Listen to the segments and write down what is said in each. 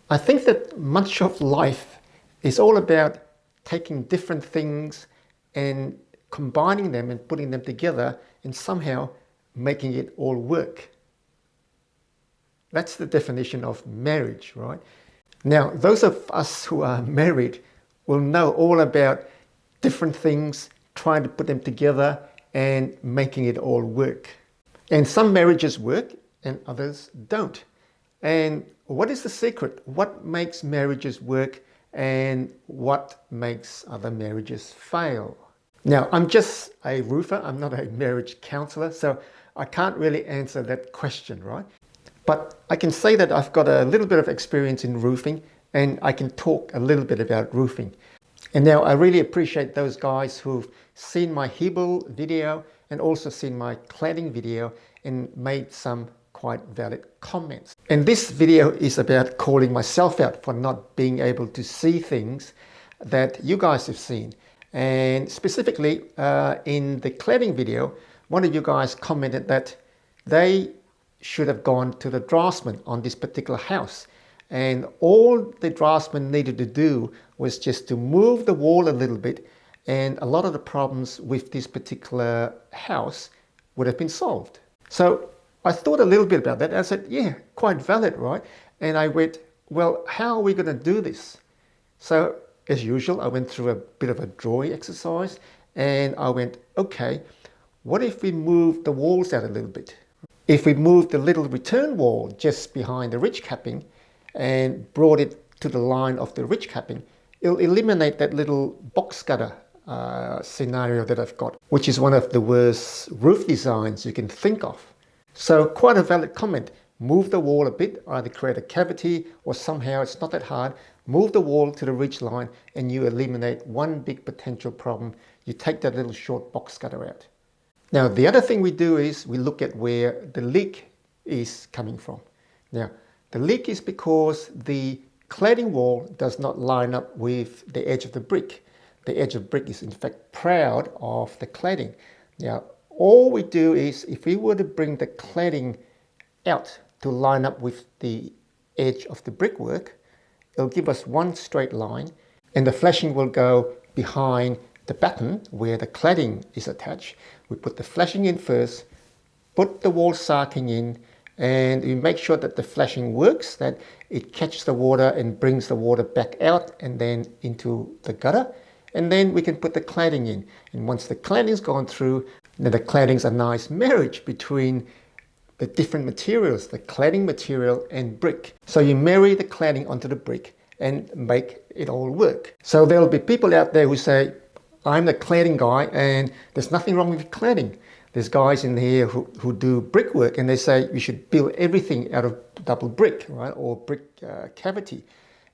I think that much of life is all about taking different things and combining them and putting them together and somehow making it all work. That's the definition of marriage, right? Now, those of us who are married will know all about different things, trying to put them together and making it all work. And some marriages work and others don't. And what is the secret? What makes marriages work and what makes other marriages fail? Now, I'm just a roofer. I'm not a marriage counselor, so I can't really answer that question, right? But I can say that I've got a little bit of experience in roofing and I can talk a little bit about roofing. And now I really appreciate those guys who've seen my Hebel video and also seen my cladding video and made some quite valid comments. And this video is about calling myself out for not being able to see things that you guys have seen. And specifically in the cladding video, one of you guys commented that they should have gone to the draftsman on this particular house. And all the draftsman needed to do was just to move the wall a little bit, and a lot of the problems with this particular house would have been solved. So I thought a little bit about that. I said, yeah, quite valid, right? And I went, well, how are we going to do this? So as usual, I went through a bit of a drawing exercise and I went, okay, what if we move the walls out a little bit? If we moved the little return wall just behind the ridge capping and brought it to the line of the ridge capping, it'll eliminate that little box gutter scenario that I've got, which is one of the worst roof designs you can think of. So quite a valid comment. Move the wall a bit, either create a cavity or somehow, it's not that hard, move the wall to the ridge line and you eliminate one big potential problem. You take that little short box gutter out. Now, the other thing we do is we look at where the leak is coming from. Now, the leak is because the cladding wall does not line up with the edge of the brick. The edge of brick is in fact proud of the cladding. Now, all we do is if we were to bring the cladding out to line up with the edge of the brickwork, it'll give us one straight line and the flashing will go behind the batten where the cladding is attached. We put the flashing in first, put the wall sarking in, and we make sure that the flashing works, that it catches the water and brings the water back out and then into the gutter. And then we can put the cladding in. And once the cladding's gone through, then the cladding's a nice marriage between the different materials, the cladding material and brick. So you marry the cladding onto the brick and make it all work. So there'll be people out there who say, I'm the cladding guy and there's nothing wrong with cladding. There's guys in here who do brickwork and they say you should build everything out of double brick, right, or brick cavity.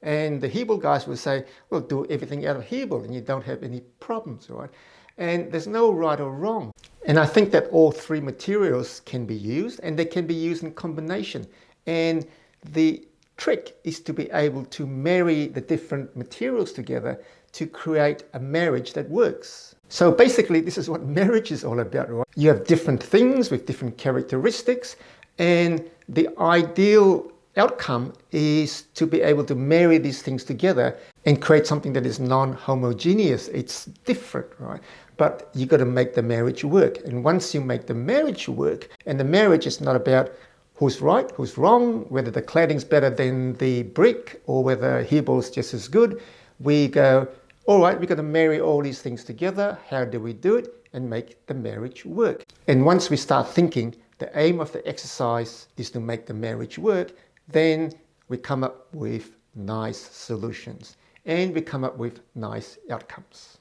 And the Hebel guys will say, well, do everything out of Hebel and you don't have any problems, right? And there's no right or wrong. And I think that all three materials can be used and they can be used in combination. And the trick is to be able to marry the different materials together to create a marriage that works. So basically, this is what marriage is all about, right? You have different things with different characteristics, and the ideal outcome is to be able to marry these things together and create something that is non-homogeneous. It's different, right? But you got to make the marriage work. And once you make the marriage work, and the marriage is not about who's right, who's wrong, whether the cladding's better than the brick or whether Hebel's just as good, we go, all right, we're going to marry all these things together. How do we do it? And make the marriage work. And once we start thinking the aim of the exercise is to make the marriage work, then we come up with nice solutions and we come up with nice outcomes.